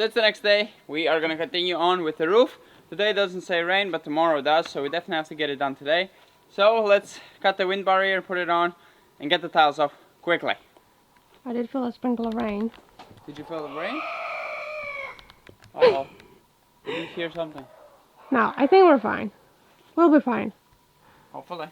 So it's the next day. We are gonna continue on with the roof. Today doesn't say rain, but tomorrow does, so we definitely have to get it done today. So let's cut the wind barrier, put it on, and get the tiles off quickly. I did feel a sprinkle of rain. Did you feel the rain? Uh-oh. Did you hear something? No, I think we're fine. We'll be fine. Hopefully.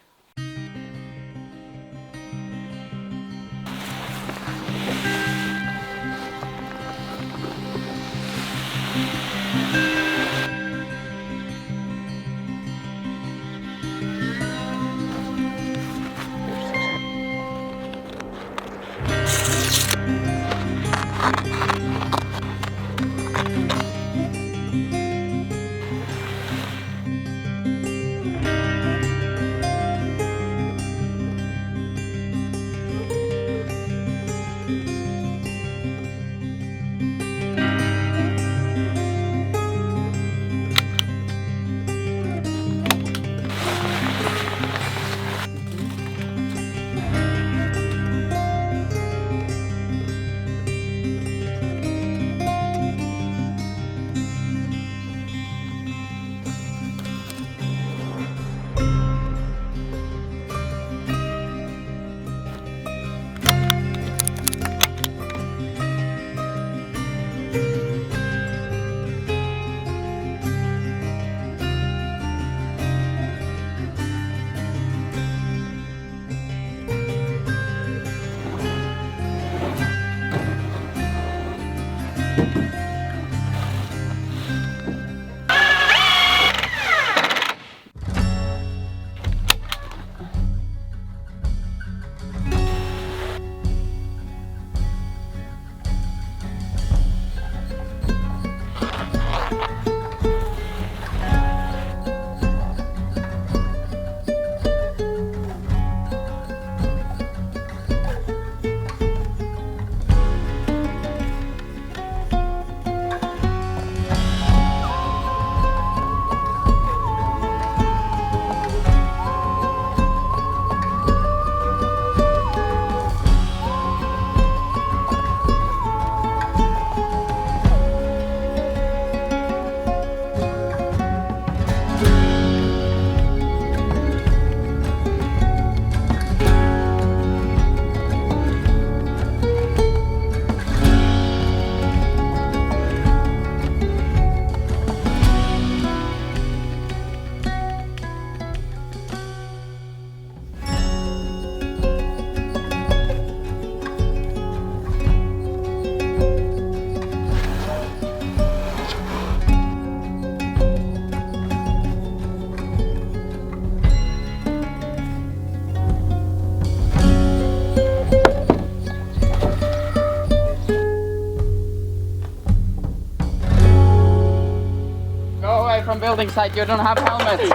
From building site, you don't have helmets.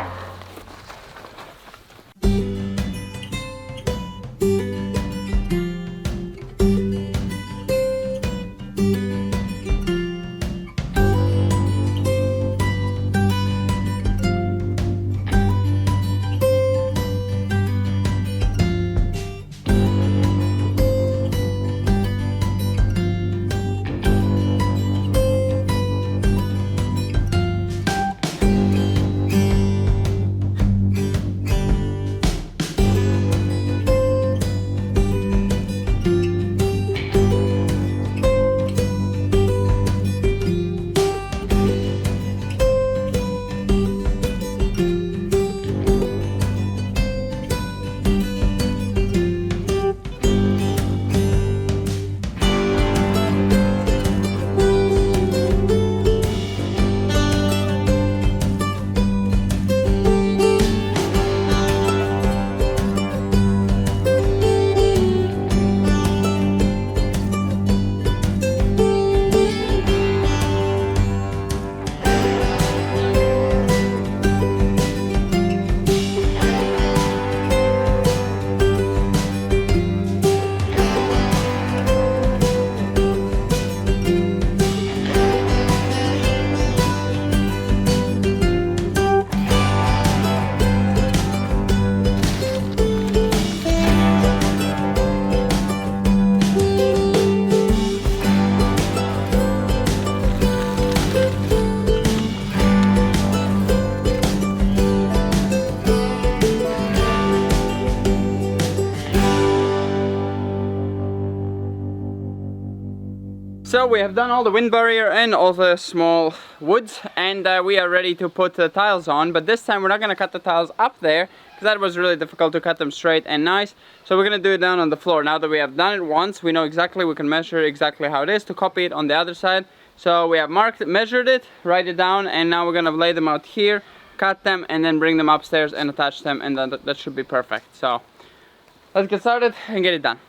So we have done all the wind barrier and all the small woods, and we are ready to put the tiles on. But this time we're not going to cut the tiles up there, because that was really difficult to cut them straight and nice. So we're going to do it down on the floor. Now that we have done it once, we know exactly, we can measure exactly how it is to copy it on the other side. So we have measured it, write it down, and now we're going to lay them out here, cut them, and then bring them upstairs and attach them, and then that should be perfect. So let's get started and get it done.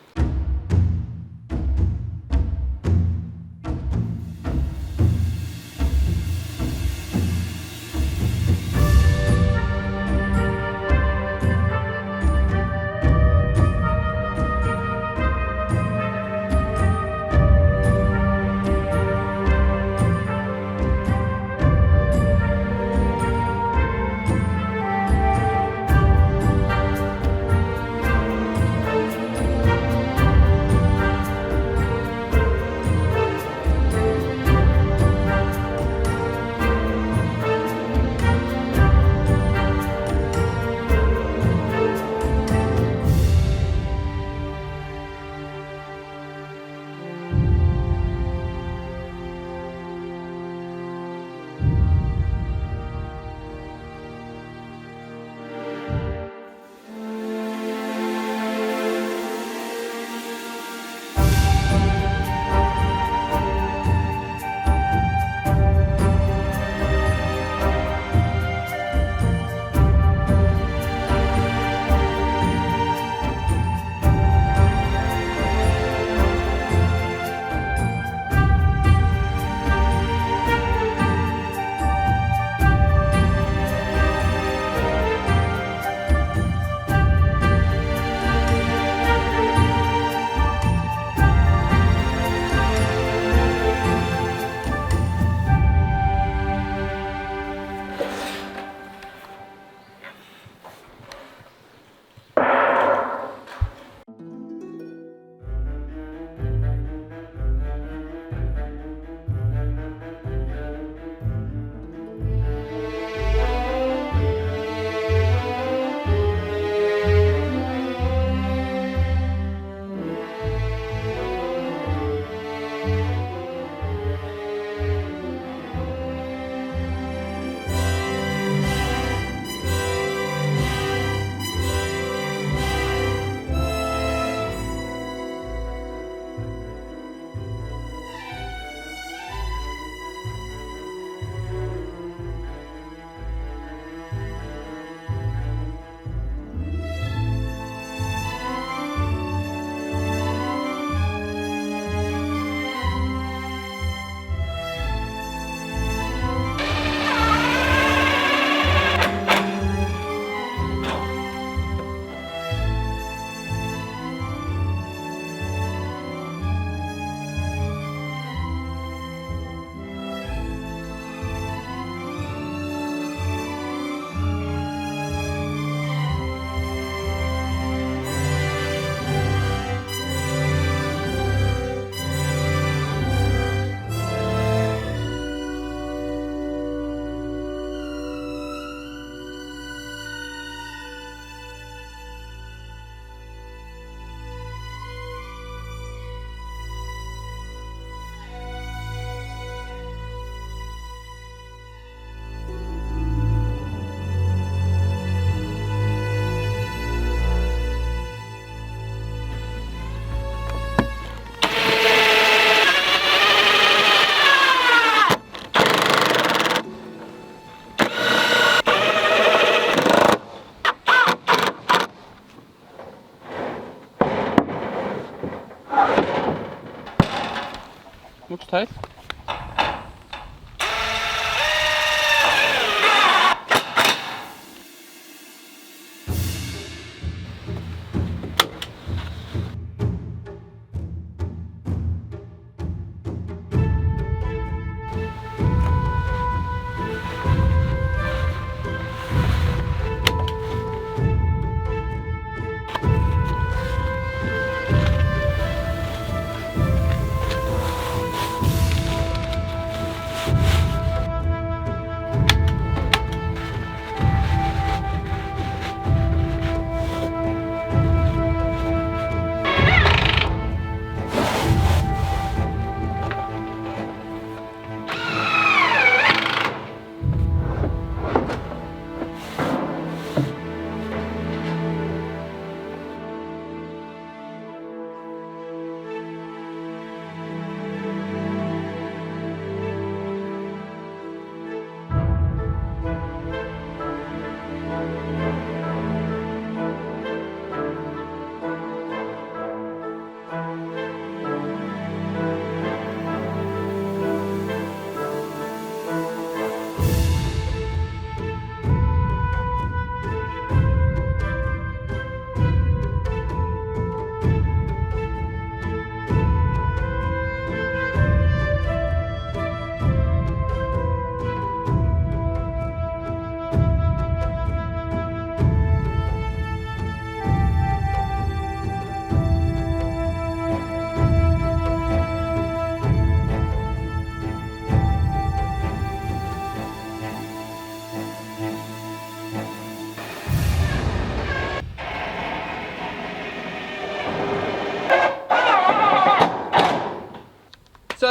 Looks tight.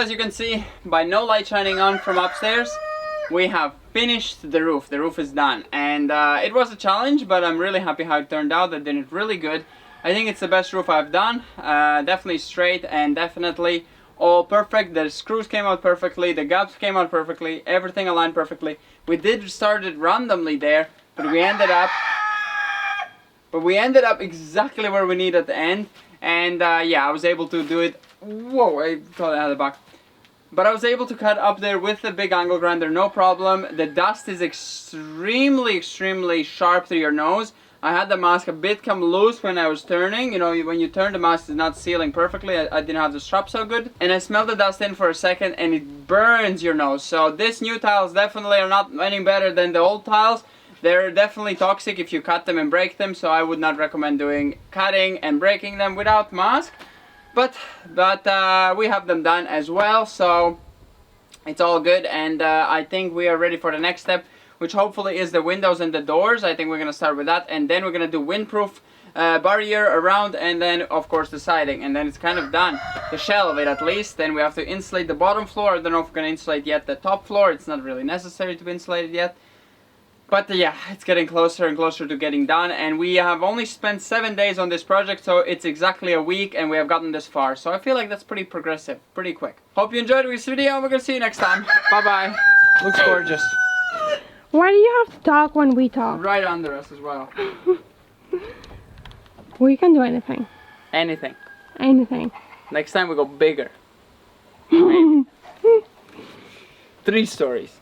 as you can see, by no light shining on from upstairs, we have finished the roof. The roof is done, and it was a challenge, but I'm really happy how it turned out. I did it really good. I think it's the best roof I've done. Definitely straight and definitely all perfect. The screws came out perfectly, the gaps came out perfectly, everything aligned perfectly. We did start it randomly there, but we ended up exactly where we need at the end. And yeah, I was able to do it. Whoa, I thought I had it back. But I was able to cut up there with the big angle grinder, no problem. The dust is extremely sharp through your nose. I had the mask a bit come loose when I was turning. You know, when you turn, the mask is not sealing perfectly. I didn't have the strap so good. And I smelled the dust in for a second and it burns your nose. So this new tiles definitely are not any better than the old tiles. They're definitely toxic if you cut them and break them. So I would not recommend doing cutting and breaking them without mask. But we have them done as well. So it's all good. And I think we are ready for the next step, which hopefully is the windows and the doors. I think we're going to start with that, and then we're going to do windproof barrier around, and then of course the siding, and then it's kind of done. The shell of it at least. Then we have to insulate the bottom floor. I don't know if we're going to insulate yet the top floor. It's not really necessary to be insulated yet. But yeah, it's getting closer and closer to getting done, and we have only spent 7 days on this project, so it's exactly a week and we have gotten this far. So I feel like that's pretty progressive, pretty quick. Hope you enjoyed this video, and we're going to see you next time. Bye bye. Looks gorgeous. Why do you have to talk when we talk? Right under us as well. We can do anything. Anything. Anything. Next time we go bigger. 3 stories.